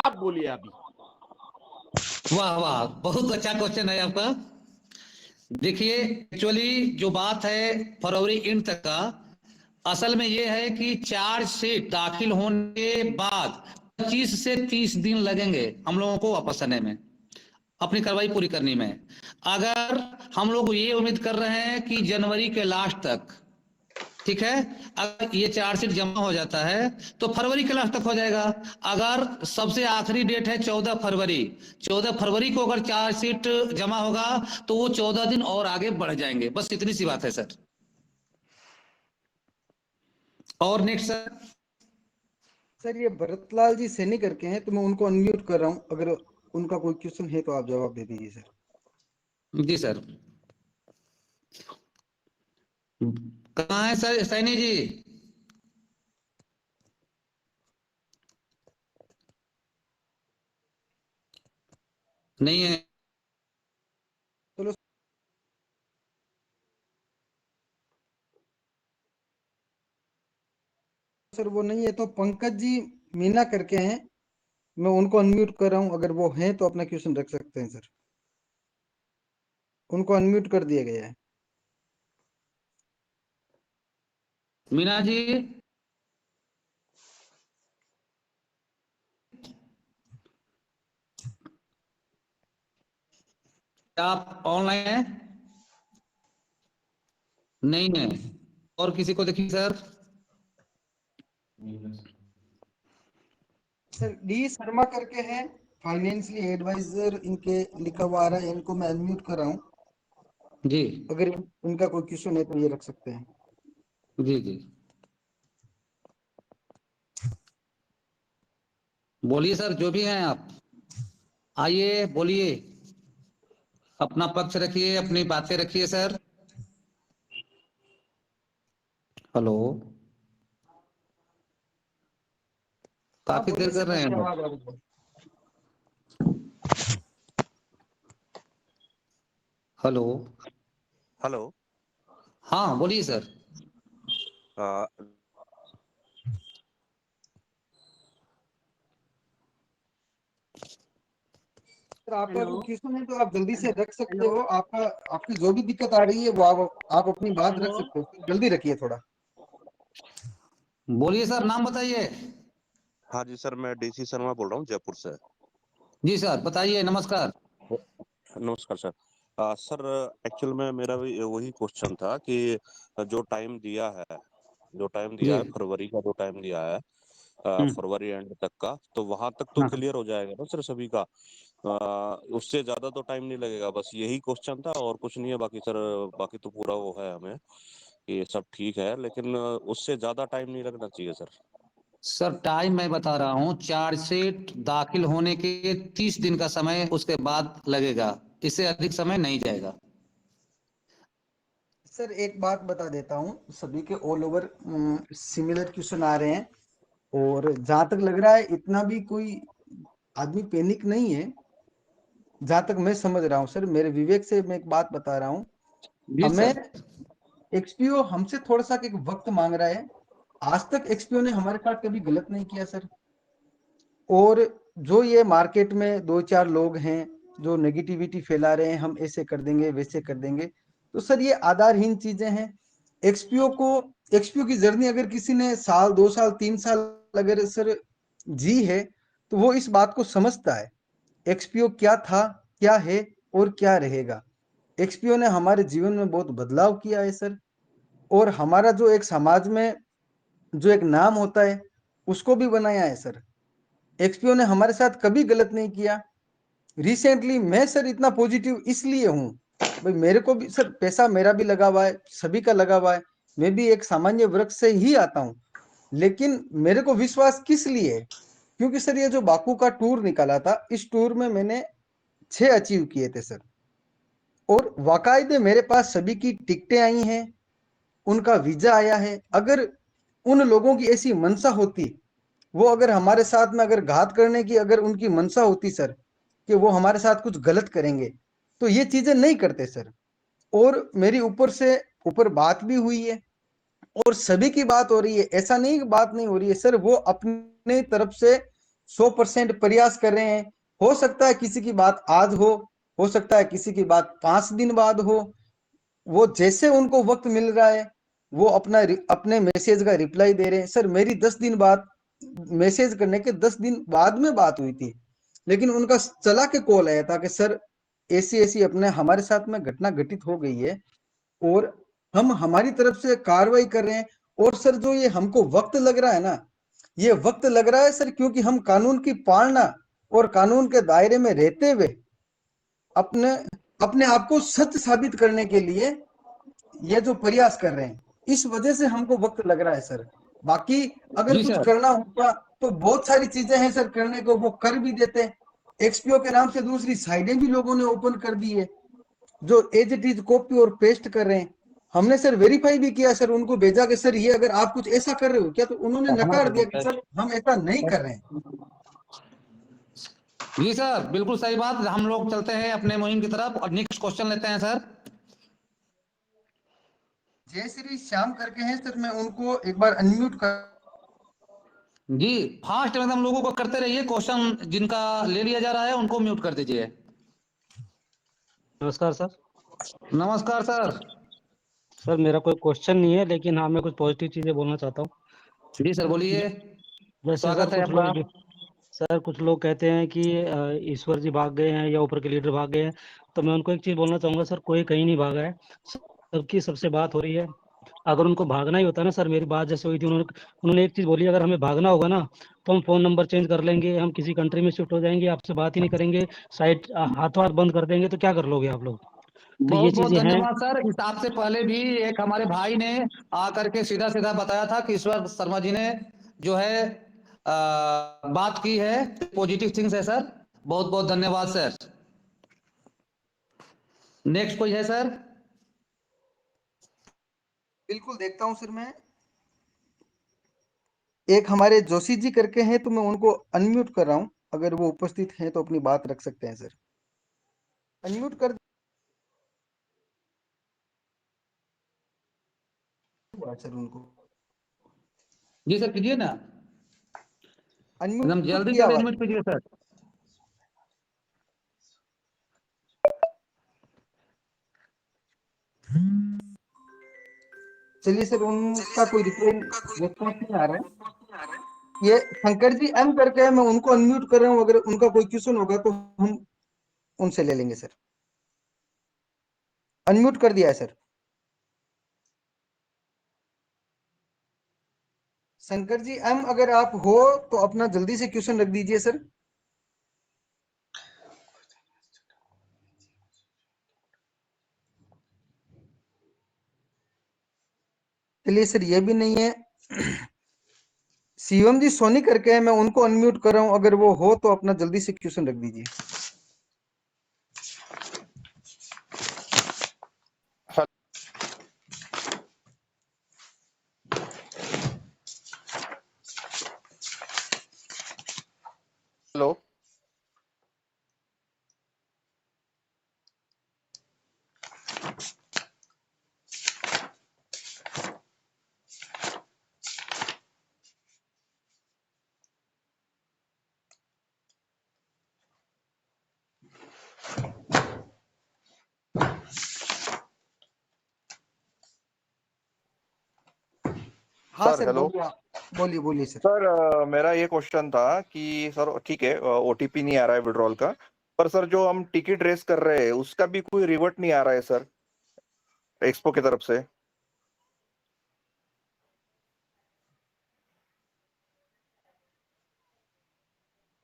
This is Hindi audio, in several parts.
आप बोलिए अभी। वाह वाह, बहुत अच्छा क्वेश्चन है आपका। देखिए, एक्चुअली जो बात है फरवरी एंड तक का, असल में ये है कि चार्जशीट दाखिल होने के बाद 25 से 30 दिन लगेंगे हम लोगों को वापस आने में, अपनी कार्रवाई पूरी करने में। अगर हम लोग ये उम्मीद कर रहे हैं कि जनवरी के लास्ट तक, ठीक है, अगर ये चार्जशीट जमा हो जाता है तो फरवरी के लास्ट तक हो जाएगा। अगर सबसे आखिरी डेट है 14 फरवरी, 14 फरवरी को अगर चार्जशीट जमा होगा तो वो 14 दिन और आगे बढ़ जाएंगे। बस इतनी सी बात है सर। और नेक्स्ट सर। सर ये भरतलाल जी सैनी करके हैं, तो मैं उनको अनम्यूट कर रहा हूँ, अगर उनका कोई क्वेश्चन है तो आप जवाब दे दीजिए सर। जी सर। कहाँ है सर सैनी जी? नहीं है। चलो सर, वो नहीं है तो पंकज जी मीना करके हैं, मैं उनको अनम्यूट कर रहा हूँ, अगर वो हैं तो अपना क्वेश्चन रख सकते हैं सर। उनको अनम्यूट कर दिया गया है। मीना जी, आप ऑनलाइन हैं? नहीं है। और किसी को देखिए सर। सर डी शर्मा करके हैं, फाइनेंशियल एडवाइजर इनके लिखा हुआ आ रहा है, इनको मैं अनम्यूट कर रहा हूँ, जी अगर इनका कोई क्वेश्चन है तो ये रख सकते हैं। जी जी, बोलिए सर, जो भी हैं आप, आइए बोलिए, अपना पक्ष रखिए, अपनी बातें रखिए सर। हेलो, हाँ काफी देर बोलिए कर सर, रहे आपकी हैं। आवाज आ रही है। Hello, hello. हाँ बोलिए सर। आ, सर आपका कोई क्वेश्चन है तो आप जल्दी से रख सकते हो, आपका आपकी जो भी दिक्कत आ रही है वो आप अपनी बात रख सकते हो, जल्दी रखिए थोड़ा। बोलिए सर, नाम बताइए। हाँ जी सर, मैं डीसी शर्मा बोल रहा हूँ जयपुर से। जी सर, बताइए, नमस्कार। नमस्कार सर। सर एक्चुअल में मेरा भी वही क्वेश्चन था कि जो टाइम दिया है, जी। फरवरी का जो टाइम दिया है, हम्म। फरवरी एंड तक का, तो वहां तक तो हाँ। क्लियर हो जाएगा ना सर सभी का? उससे ज्यादा तो टाइम नहीं लगेगा? बस यही क्वेश्चन था और कुछ नहीं है। बाकी सर, बाकी तो पूरा वो है हमें कि ये सब ठीक है, लेकिन उससे ज्यादा टाइम नहीं लगना चाहिए सर। सर टाइम मैं बता रहा हूँ, चार्जशीट दाखिल होने के 30 दिन का समय उसके बाद लगेगा, इससे अधिक समय नहीं जाएगा। सर एक बात बता देता हूँ, सभी के ऑल ओवर सिमिलर क्वेश्चन आ रहे हैं, और जहां तक लग रहा है इतना भी कोई आदमी पैनिक नहीं है, जहां तक मैं समझ रहा हूँ सर, मेरे विवेक से मैं एक बात बता रहा हूँ। जी हमें सर। एक्सपीओ हमसे थोड़ा सा एक वक्त मांग रहा है। आज तक एक्सपीओ ने हमारे साथ कभी गलत नहीं किया सर, और जो ये मार्केट में दो चार लोग हैं जो नेगेटिविटी फैला रहे हैं, हम ऐसे कर देंगे वैसे कर देंगे, तो सर ये आधारहीन चीजें हैं। एक्सपीओ को, एक्सपीओ की जर्नी अगर किसी ने साल 2 साल 3 साल अगर सर जी है, तो वो इस बात को समझता है एक्सपीओ क्या था, क्या है और क्या रहेगा। एक्सपीओ ने हमारे जीवन में बहुत बदलाव किया है सर, और हमारा जो एक समाज में जो एक नाम होता है उसको भी बनाया है सर। एक्सपीओ ने हमारे साथ कभी गलत नहीं किया। रिसेंटली मैं सर इतना पॉजिटिव इसलिए हूँ, भाई मेरे को भी सर पैसा मेरा भी लगा हुआ है, सभी का लगा हुआ है, मैं भी एक सामान्य वर्ग से ही आता हूँ, लेकिन मेरे को विश्वास किस लिए है, क्योंकि सर ये जो बाकू का टूर निकाला था, इस टूर में मैंने 6 अचीव किए थे सर, और वाकायदे मेरे पास सभी की टिकटें आई हैं, उनका वीजा आया है। अगर उन लोगों की ऐसी मंशा होती, वो अगर हमारे साथ में अगर घात करने की अगर उनकी मंशा होती सर, कि वो हमारे साथ कुछ गलत करेंगे, तो ये चीजें नहीं करते सर। और मेरी ऊपर से ऊपर बात भी हुई है, और सभी की बात हो रही है, ऐसा नहीं कि बात नहीं हो रही है सर, वो अपने तरफ से 100% प्रयास कर रहे हैं। हो सकता है किसी की बात आज हो सकता है किसी की बात 5 दिन बाद हो। वो जैसे उनको वक्त मिल रहा है वो अपने मैसेज का रिप्लाई दे रहे हैं। सर मेरी 10 दिन बाद मैसेज करने के 10 दिन बाद में बात हुई थी, लेकिन उनका चला के कॉल आया था कि सर ऐसी ऐसी अपने हमारे साथ में घटना घटित हो गई है और हम हमारी तरफ से कार्रवाई कर रहे हैं। और सर जो ये हमको वक्त लग रहा है ना, ये वक्त लग रहा है सर क्योंकि हम कानून की पालना और कानून के दायरे में रहते हुए अपने अपने आप को सच साबित करने के लिए ये जो प्रयास कर रहे हैं, इस वजह से हमको वक्त लग रहा है सर। बाकी अगर जी कुछ सर। करना होता तो बहुत सारी चीजें हैं सर करने को, वो कर भी देते। एक्सपीओ के नाम से दूसरी साइडें भी लोगों ने ओपन कर दी है जो एज इट इज कॉपी और पेस्ट कर रहे हैं। हमने सर वेरीफाई भी किया सर, उनको भेजा कि सर ये अगर आप कुछ ऐसा कर रहे हो क्या, तो उन्होंने नकार दिया कि सर हम ऐसा नहीं कर रहे हैं। जी सर, बिल्कुल सही बात। हम लोग चलते हैं अपने मुहिम की तरफ और नेक्स्ट क्वेश्चन लेते हैं सर। जय श्री श्याम करके हैं सर, मैं उनको एक बार अनम्यूट कर। जी, फास्ट एकदम लोगों को करते रहिए, क्वेश्चन जिनका ले लिया जा रहा है उनको म्यूट कर दीजिए। नमस्कार सर। नमस्कार सर। सर मेरा कोई क्वेश्चन नहीं है, लेकिन हाँ मैं कुछ पॉजिटिव चीज़ें बोलना चाहता हूँ। जी सर बोलिए, जैसे सर स्वागत है आपका। कुछ लोग कहते हैं कि ईश्वर जी भाग गए हैं या ऊपर के लीडर भाग गए हैं। तो मैं उनको एक चीज़ बोलना चाहूँगा सर, कोई कहीं नहीं भागा है। सबकी सबसे बात हो रही है। अगर उनको भागना ही होता ना सर, मेरी बात जैसे हुई थी, उन्होंने उन्होंने एक चीज़ बोली, अगर हमें भागना होगा ना तो हम फ़ोन नंबर चेंज कर लेंगे, हम किसी कंट्री में शिफ्ट हो जाएंगे, आपसे बात ही नहीं करेंगे, साइट हाथों हाथ बंद कर देंगे। तो क्या कर लोगे आप लोग? तो ये बहुत बहुत चीज़ें हैं। धन्यवाद सर। इस आपसे पहले भी एक हमारे भाई ने आकर के सीधा सीधा बताया था कि ईश्वर शर्मा जी ने जो है बात की है, पॉजिटिव थिंग्स है सर। बहुत बहुत धन्यवाद सर। नेक्स्ट कोई है सर? बिल्कुल देखता हूँ सर मैं। एक हमारे जोशी जी करके हैं, तो मैं उनको अनम्यूट कर रहा हूँ, अगर वो उपस्थित हैं तो अपनी बात रख सकते हैं सर। अनम्यूट कर दूंगा सर उनको। जी सर कीजिए ना, एकदम अनम्यूट जल्दी किया से हुआ अरेंजमेंट कीजिए सर। चलिए सर, उनका कोई रिस्पॉन्स नहीं आ रहा है। ये शंकर जी एम करके है, मैं उनको अनम्यूट कर रहा हूँ, अगर उनका कोई क्वेश्चन होगा तो हम उनसे ले लेंगे सर। अनम्यूट कर दिया है सर। शंकर जी एम अगर आप हो तो अपना जल्दी से क्वेश्चन रख दीजिए सर। चलिए सर, ये भी नहीं है। शिवम जी सोनी करके है, मैं उनको अनम्यूट कर रहा हूँ, अगर वो हो तो अपना जल्दी से क्वेश्चन रख दीजिए। हेलो। हाँ सर सर हेलो। बोलिए, आप बोलिए बोलिए सर। सर मेरा ये क्वेश्चन था कि सर ठीक है, ओटीपी नहीं आ रहा है विड्रॉल का, पर सर जो हम टिकट रेस कर रहे हैं उसका भी कोई रिवर्ट नहीं आ रहा है सर, एक्सपो की तरफ से।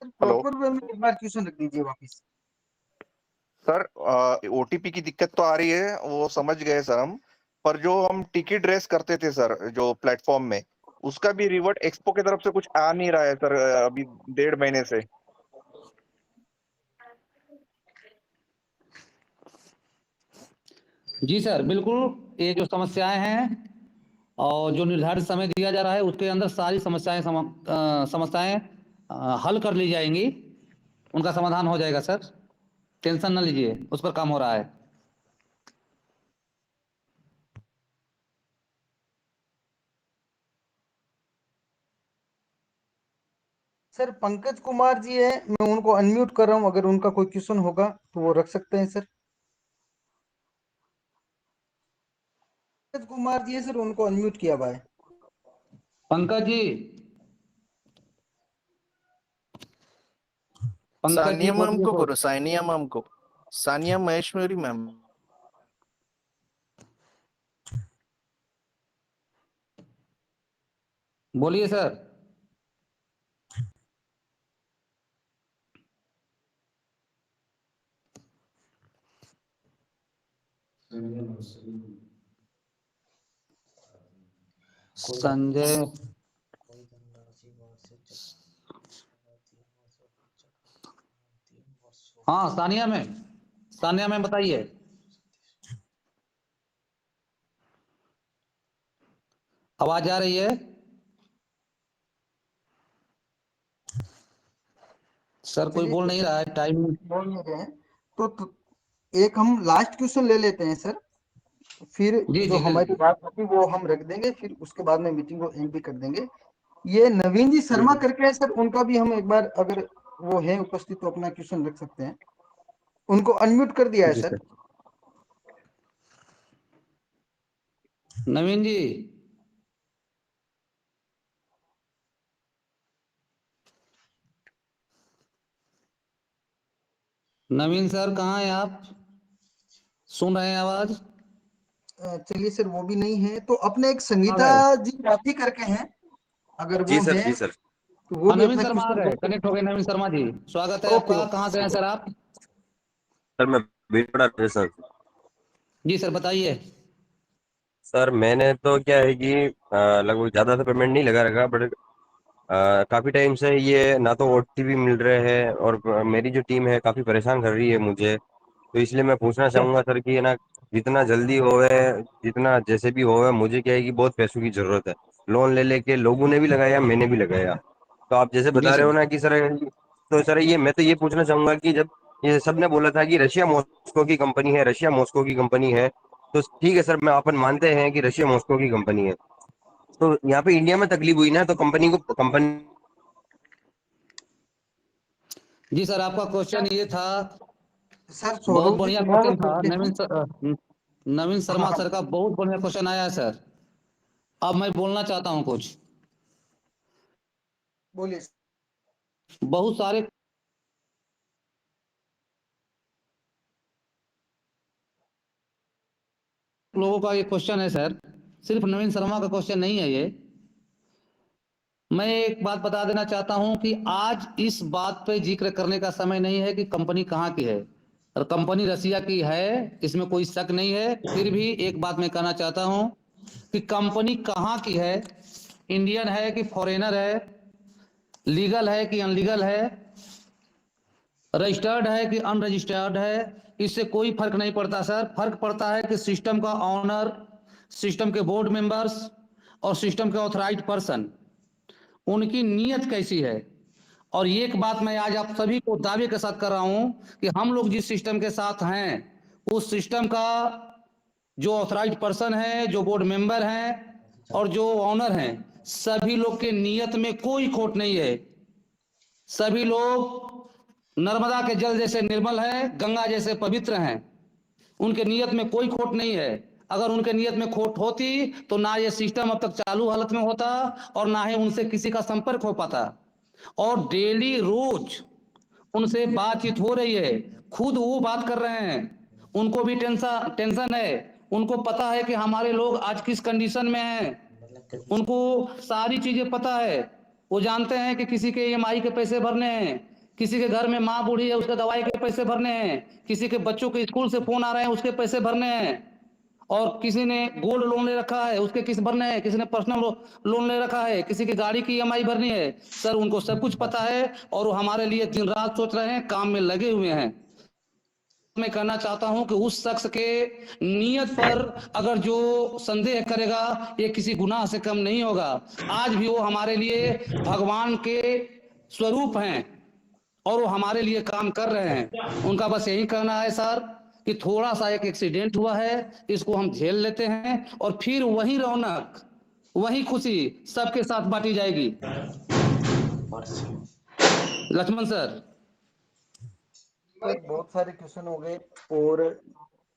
हेलो। प्रॉपर वे में एक बार क्वेश्चन रख दीजिए वापस। सर ओटीपी की दिक्कत तो आ रही है, वो समझ गए सर हम, पर जो हम टिकट रेस करते थे सर जो प्लेटफॉर्म में, उसका भी रिवर्ट एक्सपो की तरफ से कुछ आ नहीं रहा है सर, अभी 1.5 महीने से। जी सर बिल्कुल, ये जो समस्याएं हैं और जो निर्धारित समय दिया जा रहा है उसके अंदर सारी समस्याएं हल कर ली जाएंगी, उनका समाधान हो जाएगा सर। टेंशन ना लीजिए, उस पर काम हो रहा है। सर पंकज कुमार जी है, मैं उनको अनम्यूट कर रहा हूँ, अगर उनका कोई क्वेश्चन होगा तो वो रख सकते हैं सर। पंकज कुमार जी है सर, उनको अनम्यूट किया हुआ है। पंकज जी, पंकज जी सानिया मैम बोलिए को तो। करो, सानिया मैम को, सानिया महेश्वरी मैम। बोलिए सर। संजय, हाँ सानिया मैम, सानिया मैम बताइए। आवाज आ रही है? सर कोई चलिए बोल नहीं रहा है, टाइम। बोल नहीं रहे हैं तो एक हम लास्ट क्वेश्चन ले लेते हैं सर, फिर जी जो जी ले हमारी लीजिए। बात होगी वो हम रख देंगे, फिर उसके बाद में मीटिंग को एंड भी कर देंगे। ये नवीन जी शर्मा करके है सर, उनका भी हम एक बार अगर वो है उपस्थित तो अपना क्वेश्चन रख सकते हैं। उनको अनम्यूट कर दिया है जी सर। सर। नवीन जी, नवीन सर कहाँ हैं आप? सुन रहे हैं आवाज? चलिए सर, वो भी नहीं है तो अपने एक आ संगीता गए? जी राठी करके हैं, अगर जी वो सर, है जी सर। तो वो हाँ भी नवीन अपना शर्मा आ क्वेश्चन गए, रख कनेक्ट हो गए। नवीन शर्मा जी स्वागत है सकते। आपका। ओके कहाँ से हैं सर आप? सर मैं बेटा सर। जी सर बताइए। सर मैंने तो क्या है कि लगभग ज्यादा तो पेमेंट नहीं लगा रखा, बट काफी टाइम से ये ना तो ओटीपी मिल रहे हैं, और मेरी जो टीम है काफी परेशान कर रही है मुझे। तो इसलिए मैं पूछना चाहूंगा सर कि है ना, जितना जल्दी होवे, जितना जैसे भी होवे, मुझे क्या है कि बहुत पैसों की जरूरत है। लोन ले लेके लोगों ने भी लगाया, मैंने भी लगाया। तो आप जैसे जी बता रहे सर। हो ना कि सर, तो सर ये मैं तो ये पूछना चाहूंगा कि जब ये सब ने बोला था कि रशिया मॉस्को की कंपनी है, रशिया मॉस्को की कंपनी है, तो ठीक है सर, मैं अपन मानते हैं कि रशिया मॉस्को की कंपनी है। तो यहाँ पे इंडिया में तकलीफ हुई ना, तो कंपनी जी सर आपका क्वेश्चन ये था, सर बहुत स्वरूप जी बढ़िया थोड़ा क्वेश्चन सा था। बोलते हैं। नवीन हाँ शर्मा हाँ सर का बहुत बढ़िया क्वेश्चन आया है सर। अब मैं बोलना चाहता हूँ कुछ। बोलिए। बहुत सारे लोगों का ये क्वेश्चन है सर, सिर्फ नवीन शर्मा का क्वेश्चन नहीं है ये। मैं एक बात बता देना चाहता हूं कि आज इस बात पे जिक्र करने का समय नहीं है कि कंपनी कहाँ की है, और कंपनी रसिया की है, इसमें कोई शक नहीं है। फिर भी एक बात मैं कहना चाहता हूं कि कंपनी कहाँ की है, इंडियन है कि फॉरेनर है, लीगल है कि अनलीगल है, रजिस्टर्ड है कि अनरजिस्टर्ड है, इससे कोई फर्क नहीं पड़ता सर। फर्क पड़ता है कि सिस्टम का ऑनर, सिस्टम के बोर्ड मेंबर्स और सिस्टम के ऑथराइज्ड पर्सन, उनकी नीयत कैसी है। और एक बात मैं आज आप सभी को दावे के साथ कर रहा हूं कि हम लोग जिस सिस्टम के साथ हैं, उस सिस्टम का जो ऑथराइज्ड पर्सन है, जो बोर्ड मेंबर हैं और जो ऑनर हैं, सभी लोग के नीयत में कोई खोट नहीं है। सभी लोग नर्मदा के जल जैसे निर्मल हैं, गंगा जैसे पवित्र हैं। उनके नियत में कोई खोट नहीं है। अगर उनके नियत में खोट होती तो ना ये सिस्टम अब तक चालू हालत में होता और ना ही उनसे किसी का संपर्क हो पाता। और डेली रोज उनसे बातचीत हो रही है, खुद वो बात कर रहे हैं। उनको भी टेंशन है, उनको पता है कि हमारे लोग आज किस कंडीशन में हैं। उनको सारी चीजें पता है। वो जानते हैं कि किसी के ईएमआई के पैसे भरने हैं, किसी के घर में माँ बूढ़ी है उसके दवाई के पैसे भरने हैं, किसी के बच्चों के स्कूल से फोन आ रहे हैं उसके पैसे भरने हैं, और किसी ने गोल्ड लोन ले रखा है उसके किस्त भरने हैं, किसी ने पर्सनल लोन ले रखा है, किसी की गाड़ी की ईएमआई भरनी है। सर उनको सब कुछ पता है और वो हमारे लिए दिन रात सोच रहे हैं, काम में लगे हुए हैं। मैं कहना चाहता हूं कि उस शख्स के नियत पर अगर जो संदेह करेगा ये किसी गुनाह से कम नहीं होगा। आज भी वो हमारे लिए भगवान के स्वरूप हैं और वो हमारे लिए काम कर रहे हैं। उनका बस यही कहना है सर कि थोड़ा सा एक एक्सीडेंट हुआ है, इसको हम झेल लेते हैं और फिर वही रौनक, वही खुशी सबके साथ बांटी जाएगी। लक्ष्मण सर। सर बहुत सारे क्वेश्चन हो गए और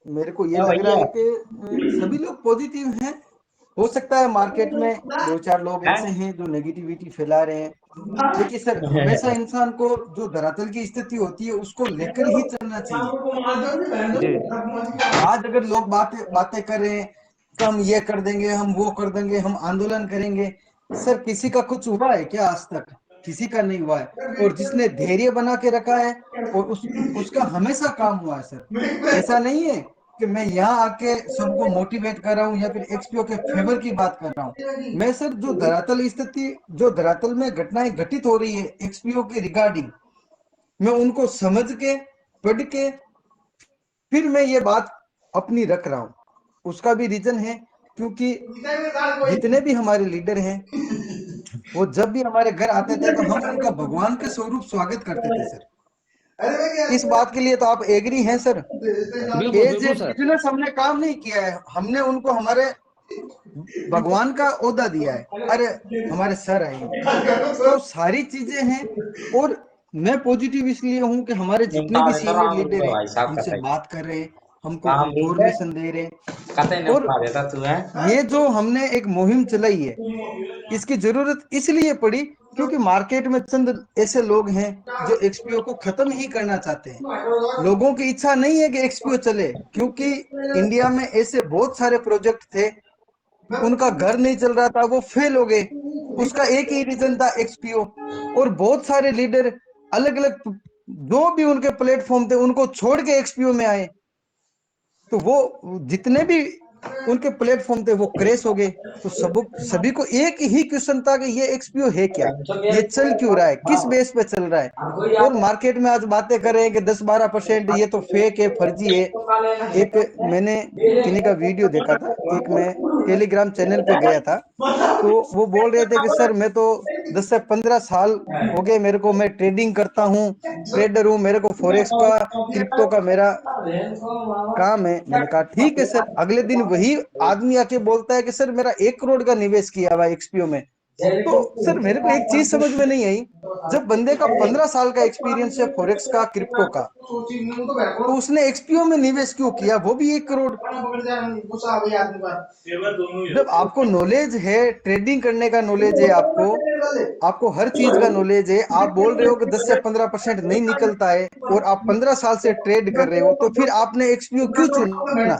मेरे को ये लग रहा है कि सभी लोग पॉजिटिव हैं। हो सकता है मार्केट में दो चार लोग ऐसे हैं जो नेगेटिविटी फैला रहे हैं। देखिए सर, हमेशा इंसान को जो धरातल की स्थिति होती है उसको लेकर ही चलना चाहिए। आज अगर लोग बातें कर रहे हैं कि हम ये कर देंगे, हम वो कर देंगे, हम आंदोलन करेंगे, सर किसी का कुछ हुआ है क्या? आज तक किसी का नहीं हुआ है। और जिसने धैर्य बना के रखा है और उसका हमेशा काम हुआ है सर। ऐसा नहीं है कि मैं यहाँ आके सबको मोटिवेट कर रहा हूँ या फिर एक्सपीओ के फेवर की बात कर रहा हूँ। मैं सर जो धरातल स्थिति, जो धरातल में घटनाएं घटित हो रही है एक्सपीओ के रिगार्डिंग, मैं उनको समझ के पढ़ के फिर मैं ये बात अपनी रख रहा हूँ। उसका भी रीजन है क्योंकि जितने भी हमारे लीडर हैं वो जब भी हमारे घर आते थे तो हम उनका भगवान के स्वरूप स्वागत करते थे सर। इस बात के लिए तो आप एग्री हैं सर? बिल्कुल एज बिल्कुल सर। बिजनेस हमने काम नहीं किया है, हमने उनको हमारे भगवान का ओहदा दिया है। अरे हमारे सर आए, तो सारी चीजें हैं। और मैं पॉजिटिव इसलिए हूं कि हमारे जितने भी सीनियर लीडर हैं हमसे बात कर रहे हैं, हमको इंफॉर्मेशन दे रहे हैं। और ये जो हमने एक मुहिम चलाई है इसकी जरूरत इसलिए पड़ी क्योंकि मार्केट में चंद ऐसे लोग हैं जो एक्सपीओ को खत्म ही करना चाहते हैं। लोगों की इच्छा नहीं है कि एक्सपीओ चले, क्योंकि इंडिया में ऐसे बहुत सारे प्रोजेक्ट थे, उनका घर नहीं चल रहा था, वो फेल हो गए। उसका एक ही रीजन था एक्सपीओ। और बहुत सारे लीडर अलग अलग जो भी उनके प्लेटफॉर्म थे उनको छोड़ के एक्सपीओ में आए, तो वो जितने भी उनके प्लेटफॉर्म थे वो क्रैश हो गए। तो सभी को एक ही क्वेश्चन था कि ये एक्सपीओ है क्या, ये चल क्यों रहा है, किस बेस पे चल रहा है। और मार्केट में आज बातें कर रहे हैं कि 10-12% ये तो फेक है, फर्जी है। एक मैंने किन्हीं का वीडियो देखा था, एक मैं टेलीग्राम चैनल पे गया था, तो वो बोल रहे थे कि सर मैं तो 10 से 15 साल हो गए मेरे को, मैं ट्रेडिंग करता हूँ, ट्रेडर हूँ, मेरे को फॉरेक्स का, क्रिप्टो का मेरा काम है। मैंने कहा ठीक है सर। अगले दिन वही आदमी आके बोलता है कि सर मेरा 1 करोड़ का निवेश किया हुआ एक्सपीओ में। तो सर मेरे को एक चीज समझ में नहीं आई, जब बंदे का 15 साल का एक्सपीरियंस है फॉरेक्स का, क्रिप्टो का, तो उसने एक्सपीओ में निवेश क्यों किया, वो भी 1 करोड़। जब आपको नॉलेज है, ट्रेडिंग करने का नॉलेज है, आपको हर चीज का नॉलेज है, आप बोल रहे हो कि 10 से 15% नहीं निकलता है और आप 15 साल से ट्रेड कर रहे हो, तो फिर आपने एक्सपीओ क्यों चुना?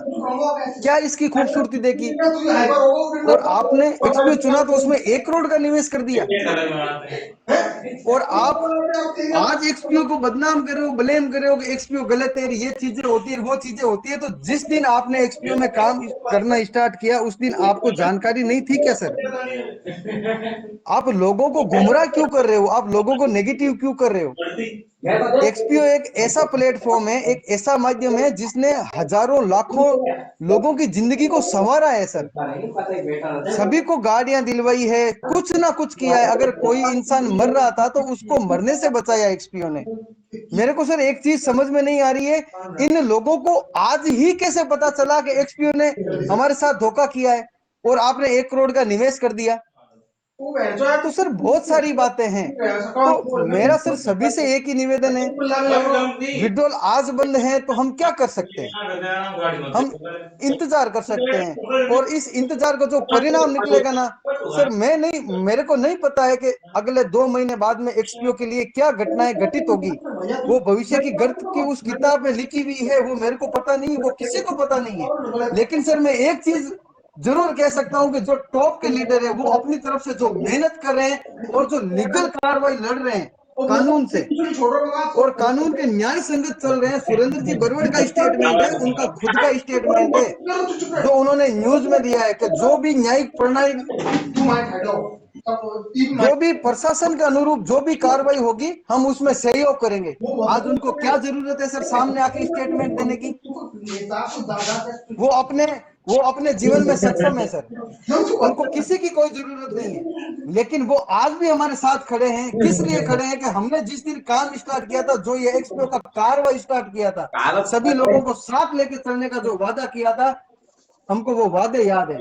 क्या इसकी खूबसूरती देखी? और आपने एक्सपीओ चुना तो उसमें 1 करोड़ का निवेश कर दिया। और आप आज एक्सपीओ को बदनाम कर रहे हो, ब्लेम कर रहे हो कि एक्सपीओ गलत है, ये चीजें होती है, वो चीजें होती है। तो जिस दिन आपने एक्सपीओ में काम करना स्टार्ट किया उस दिन आपको जानकारी नहीं थी क्या सर? आप लोगों को गुमराह क्यों कर रहे हो? आप लोगों को नेगेटिव क्यों कर रहे हो? एक्सपीओ एक ऐसा प्लेटफॉर्म है, एक ऐसा माध्यम है जिसने हजारों लाखों लोगों की जिंदगी को संवारा है सर। सभी को गाड़ियां दिलवाई है, कुछ ना कुछ किया है। अगर कोई इंसान मर रहा था तो उसको मरने से बचाया एक्सपीओ ने। मेरे को सर एक चीज समझ में नहीं आ रही है, इन लोगों को आज ही कैसे पता चला कि एक्सपीओ ने हमारे साथ धोखा किया है और आपने 1 करोड़ का निवेश कर दिया। तो सर बहुत सारी बातें हैं। तो मेरा सर सभी से एक ही निवेदन है, विड्रॉल आज बंद है तो हम क्या कर सकते हैं? हम इंतजार कर सकते हैं और इस इंतजार का जो परिणाम निकलेगा ना सर, मेरे को नहीं पता है कि अगले 2 महीने बाद में एक्सपीओ के लिए क्या घटनाएं घटित होगी। वो भविष्य की गर्त की उस किताब में लिखी हुई है, वो मेरे को पता नहीं, वो किसी को पता नहीं है। लेकिन सर मैं एक चीज जरूर कह सकता हूं कि जो टॉप के लीडर है वो अपनी तरफ से जो मेहनत कर रहे हैं और जो लीगल कार्रवाई लड़ रहे हैं कानून से और कानून के न्याय संगत चल रहे हैं। सुरेंद्र जी बरवड़ का स्टेटमेंट है, उनका खुद का स्टेटमेंट है जो उन्होंने न्यूज में दिया है कि जो भी न्यायिक प्रणाली, जो भी प्रशासन के अनुरूप जो भी कार्रवाई होगी हम उसमें सहयोग करेंगे। आज उनको क्या जरूरत है सर सामने आके स्टेटमेंट देने की? वो अपने जीवन में सक्षम है सर, उनको किसी की कोई जरूरत नहीं है। लेकिन वो आज भी हमारे साथ खड़े हैं। किस लिए खड़े हैं? कि हमने जिस दिन काम स्टार्ट किया था, जो ये एक्सपीओ का कार्रवाई स्टार्ट किया था, सभी लोगों को साथ लेके चलने का जो वादा किया था, हमको वो वादे याद है।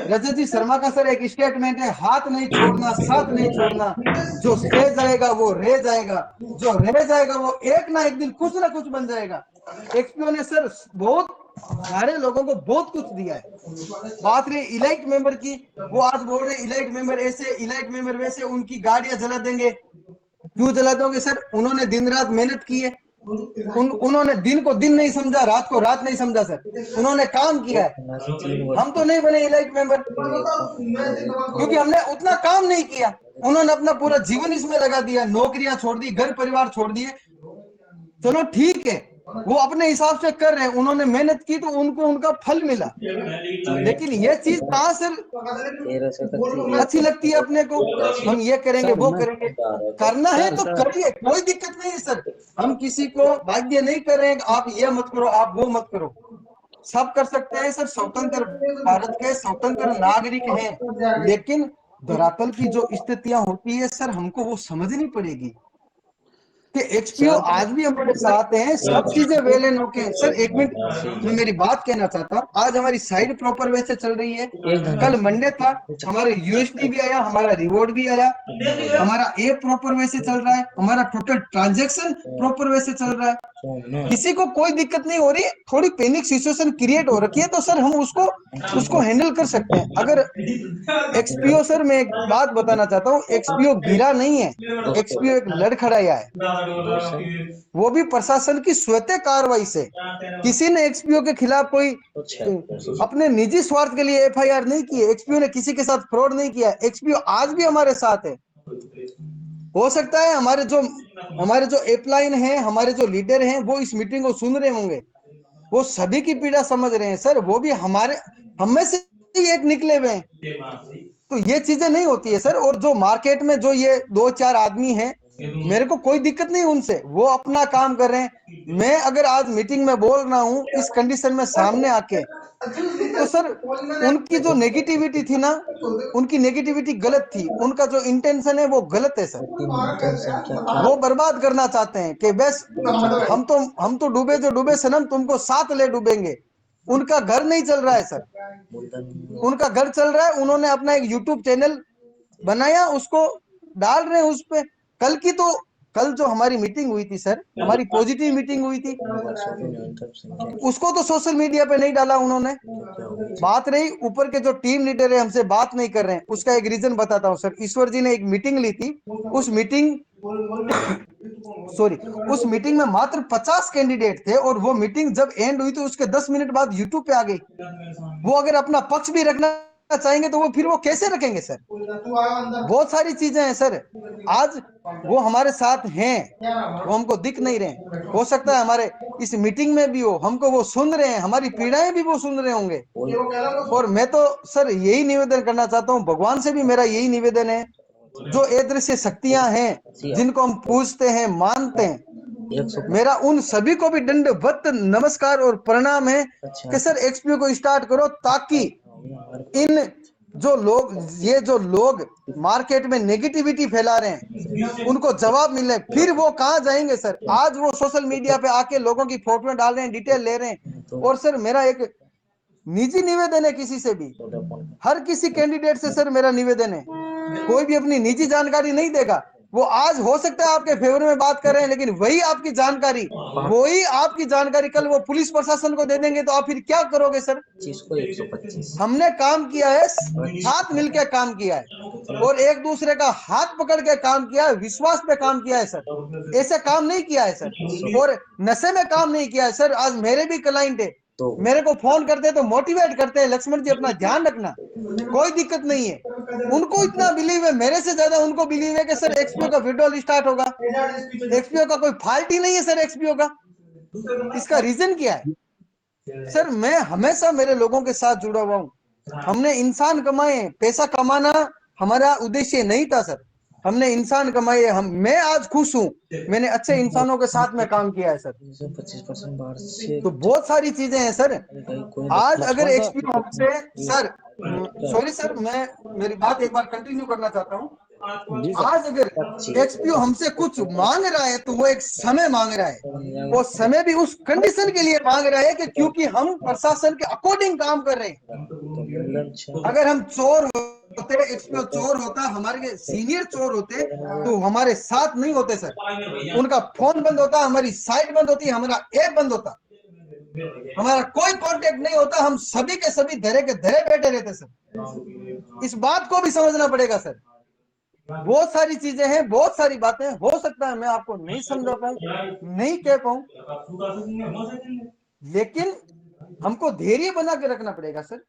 रजत जी शर्मा का सर एक स्टेटमेंट है, हाथ नहीं छोड़ना, साथ नहीं छोड़ना, जो रह जाएगा वो रह जाएगा, जो रह जाएगा वो एक ना एक दिन कुछ ना कुछ बन जाएगा। एक्सपीओ ने सर बहुत सारे लोगों को बहुत कुछ दिया है। बात रही इलाइट मेंबर की, वो आज बोल रहे इलाइट मेंबर ऐसे, इलाइट मेंबर वैसे, उनकी गाड़ियां जला देंगे। क्यों जला दोगे सर? उन्होंने दिन रात मेहनत की है, उन्होंने दिन को दिन नहीं समझा, रात को रात नहीं समझा सर, उन्होंने काम किया है। हम तो नहीं बने इलाइट मेंबर क्योंकि हमने उतना काम नहीं किया। उन्होंने अपना पूरा जीवन इसमें लगा दिया, नौकरियां छोड़ दी, घर परिवार छोड़ दिए। चलो ठीक है, वो अपने हिसाब से कर रहे हैं, उन्होंने मेहनत की तो उनको उनका फल मिला। लेकिन ये चीज कहाँ से अच्छी लगती है अपने को? हम ये करेंगे वो करेंगे, करना है तो करिए, कोई दिक्कत नहीं है सर। हम किसी को बाध्य नहीं कर रहे हैं आप ये मत करो, आप वो मत करो, सब कर सकते हैं सर। स्वतंत्र भारत के स्वतंत्र नागरिक हैं, लेकिन धरातल की जो स्थितियां होती है सर, हमको वो समझनी पड़ेगी कि एक्सपीओ आज भी हमारे साथ हैं, सब चीजें वेल एंड ओके। सर एक मिनट, मैं मेरी बात कहना चाहता हूँ। आज हमारी साइड प्रॉपर वे से चल रही है, कल मंडे था, हमारे यूएसडी भी आया, हमारा रिवॉर्ड भी आया, हमारा ए प्रॉपर वे से चल रहा है, हमारा टोटल ट्रांजैक्शन प्रॉपर वे से चल रहा है, किसी को कोई दिक्कत नहीं हो रही। थोड़ी पैनिक सिचुएशन क्रिएट हो रखी है तो सर हम उसको हैंडल कर सकते हैं। अगर एक्सपीओ, सर मैं एक बात बताना चाहता हूँ, एक्सपीओ गिरा नहीं है, एक्सपीओ एक लड़खड़ाया है, वो भी प्रशासन की स्वतः कार्रवाई से। किसी ने एक्सपीओ के खिलाफ कोई अपने निजी स्वार्थ के लिए एफआईआर नहीं की है, एक्सपीओ ने किसी के साथ फ्रॉड नहीं किया। एक्सपीओ आज भी हमारे साथ है। हो सकता है हमारे जो अपलाइन है, हमारे जो लीडर हैं, वो इस मीटिंग को सुन रहे होंगे, वो सभी की पीड़ा समझ रहे हैं सर, वो भी हम में से एक निकले हुए हैं। तो ये चीजें नहीं होती है सर। और जो मार्केट में जो ये 2-4 आदमी हैं, मेरे को कोई दिक्कत नहीं उनसे, वो अपना काम कर रहे हैं। मैं अगर आज मीटिंग में बोल रहा हूँ इस कंडीशन में सामने आके, तो सर उनकी जो नेगेटिविटी थी ना, उनकी नेगेटिविटी गलत थी, उनका जो इंटेंशन है वो गलत है सर। वो बर्बाद करना चाहते हैं कि बस हम तो डूबे जो डूबे सनम, तुमको साथ ले डूबेंगे। उनका घर नहीं चल रहा है सर, उनका घर चल रहा है। उन्होंने अपना एक यूट्यूब चैनल बनाया, उसको डाल रहे हैं उस पे। कल जो हमारी मीटिंग हुई थी सर, हमारी पॉजिटिव मीटिंग हुई थी, उसको तो सोशल मीडिया पे नहीं डाला उन्होंने। बात रही ऊपर के जो टीम लीडर है हमसे बात नहीं कर रहे हैं, उसका एक रीजन बताता हूँ सर। ईश्वर जी ने एक मीटिंग ली थी, उस मीटिंग में मात्र 50 कैंडिडेट थे, और वो मीटिंग जब एंड हुई तो उसके 10 मिनट बाद यूट्यूब पे आ गई। वो अगर अपना पक्ष भी रखना चाहेंगे तो वो कैसे रखेंगे सर? बहुत सारी चीजें हैं सर। आज वो हमारे साथ हैं, वो हमको दिख नहीं रहे। हो सकता है हमारे इस मीटिंग में भी हो, हमको वो सुन रहे हैं, हमारी पीड़ाएं भी वो सुन रहे होंगे। और मैं तो सर यही निवेदन करना चाहता हूँ, भगवान से भी मेरा यही निवेदन है, जो अदृश्य शक्तियां हैं, जिनको हम पूजते हैं, मानते हैं, मेरा उन सभी को भी दंडवत नमस्कार और प्रणाम है कि सर एक्सपीओ को स्टार्ट करो, ताकि इन जो लोग मार्केट में नेगेटिविटी फैला रहे हैं उनको जवाब मिले। फिर वो कहाँ जाएंगे सर? आज वो सोशल मीडिया पे आके लोगों की फोटो डाल रहे हैं, डिटेल ले रहे हैं। और सर मेरा एक निजी निवेदन है, किसी से भी, हर किसी कैंडिडेट से सर मेरा निवेदन है, कोई भी अपनी निजी जानकारी नहीं देगा। वो आज हो सकता है आपके फेवर में बात कर रहे हैं, लेकिन वही आपकी जानकारी कल वो पुलिस प्रशासन को दे देंगे, तो आप फिर क्या करोगे सर? हमने काम किया है, साथ मिलकर काम किया है, और एक दूसरे का हाथ पकड़ के काम किया है, विश्वास पे काम किया है सर। ऐसे काम नहीं किया है सर, और नशे में काम नहीं किया है सर। आज मेरे भी क्लाइंट है, मेरे को फोन करते हैं तो मोटिवेट करते हैं, लक्ष्मण जी अपना ध्यान रखना, कोई दिक्कत नहीं है। उनको इतना बिलीव है, मेरे से ज्यादा उनको बिलीव है कि सर एक्सपीओ का विड्रॉल स्टार्ट होगा। एक्सपीओ का कोई फॉल्ट ही नहीं है सर एक्सपीओ का। इसका रीजन क्या है सर? मैं हमेशा मेरे लोगों के साथ जुड़ा हुआ हूँ। हमने इंसान कमाए, पैसा कमाना हमारा उद्देश्य नहीं था सर, हमने इंसान कमाए। मैं आज खुश हूँ, मैंने अच्छे इंसानों के साथ में काम किया है सर। 25% बाहर से तो बहुत सारी चीजें हैं सर। आज अगर एक्सपीओ हमसे सर, सॉरी सर, मैं मेरी बात एक बार कंटिन्यू करना चाहता हूँ। जी सर। आज अगर एक्सपीओ हमसे कुछ मांग रहा है तो वो एक समय मांग रहा है, वो समय भी उस कंडीशन के लिए मांग रहा है कि क्योंकि हम प्रशासन के अकॉर्डिंग काम कर रहे हैं। अगर हम चोर होते, एक्सपीओ चोर होता, हमारे सीनियर चोर होते तो हमारे साथ नहीं होते सर। उनका फोन बंद होता, हमारी साइट बंद होती, हमारा ऐप बंद होता, हमारा कोई कांटेक्ट नहीं होता, हम सभी के सभी धरे के धरे बैठे रहते सर। इस बात को भी समझना पड़ेगा सर। बहुत सारी चीजें हैं, बहुत सारी बातें, हो सकता है मैं आपको नहीं समझा पाऊं, नहीं कह पाऊं, लेकिन हमको धैर्य बना के रखना पड़ेगा सर।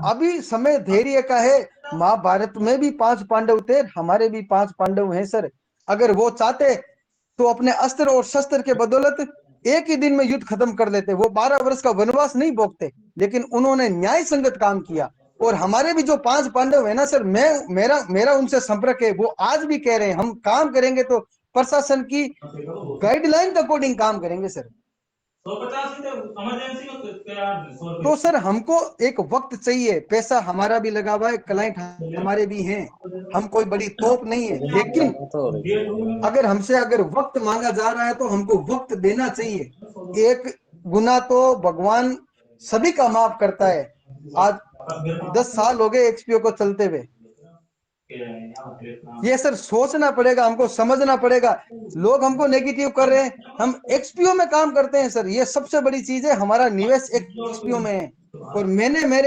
अभी समय धैर्य का है। महाभारत में भी 5 पांडव थे, हमारे भी 5 पांडव हैं सर। अगर वो चाहते तो अपने अस्त्र और शस्त्र के बदौलत एक ही दिन में युद्ध खत्म कर लेते, वो 12 वर्ष का वनवास नहीं भोगते, लेकिन उन्होंने न्याय संगत काम किया। और हमारे भी जो 5 पांडव है ना सर, मेरा उनसे संपर्क है, वो आज भी कह रहे हैं हम काम करेंगे तो प्रशासन की गाइडलाइन के अकॉर्डिंग काम करेंगे सर। तो सर हमको एक वक्त चाहिए, पैसा हमारा भी लगा हुआ है, क्लाइंट हमारे भी हैं, हम कोई बड़ी तोप नहीं है, लेकिन अगर हमसे अगर वक्त मांगा जा रहा है तो हमको वक्त देना चाहिए। एक गुनाह तो भगवान सभी का माफ करता है। आज 10 साल हो गए एक्सपीओ को चलते हुए। ये सर सोचना पड़ेगा, हमको समझना पड़ेगा। लोग हमको नेगेटिव कर रहे हैं, हम एक्सपीओ में काम करते हैं सर, ये सबसे बड़ी चीज है। हमारा निवेश एक्सपीओ में है और मैंने मेरे